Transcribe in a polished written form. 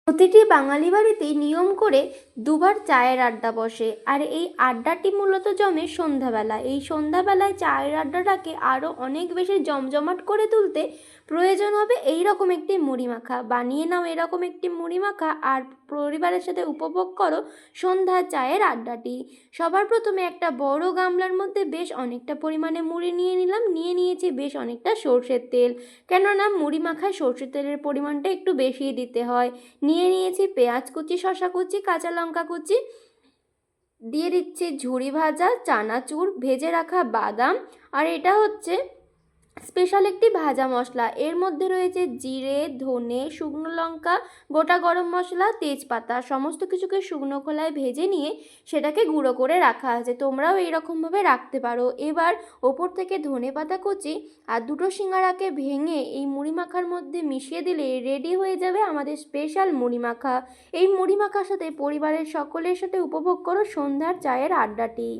প্রতিটি বাঙালি বাড়িতেই নিয়ম করে দুবার চায়ের আড্ডা বসে, আর এই আড্ডাটি মূলত জমে সন্ধ্যাবেলা। এই সন্ধ্যাবেলায় চায়ের আড্ডাটাকে আরও অনেক বেশি জমজমাট করে তুলতে প্রয়োজন হবে এই রকম একটি মুড়ি মাখা। বানিয়ে নাও এরকম একটি মুড়ি মাখা আর পরিবারের সাথে উপভোগ করো সন্ধ্যা চায়ের আড্ডাটি। সবার প্রথমে একটা বড় গামলার মধ্যে বেশ অনেকটা পরিমাণে মুড়ি নিয়ে নিলাম, নিয়ে নিয়েছি বেশ অনেকটা সর্ষের তেল, কেননা মুড়ি মাখায় সর্ষের তেলের পরিমাণটা একটু বেশিই দিতে হয়। নিয়ে নিয়েছি পেঁয়াজ কুচি, শসা কুচি, কাঁচা লঙ্কা কুচি, দিয়ে দিচ্ছি ঝুরি ভাজা চানাচুর, ভেজে রাখা বাদাম, আর এটা হচ্ছে স্পেশাল একটি ভাজা মশলা। এর মধ্যে রয়েছে জিরে, ধনে, শুকনো লঙ্কা, গোটা গরম মশলা, তেজপাতা, সমস্ত কিছুকে শুকনো খোলায় ভেজে নিয়ে সেটাকে গুঁড়ো করে রাখা আছে। তোমরাও এইরকমভাবে রাখতে পারো। এবার ওপর থেকে ধনে পাতা কুচি আর দুটো সিঙ্গারাকে ভেঙে এই মুড়ি মাখার মধ্যে মিশিয়ে দিলে রেডি হয়ে যাবে আমাদের স্পেশাল মুড়ি মাখা। এই মুড়ি মাখার সাথে পরিবারের সকলের সাথে উপভোগ করো সন্ধ্যার চায়ের আড্ডাটি।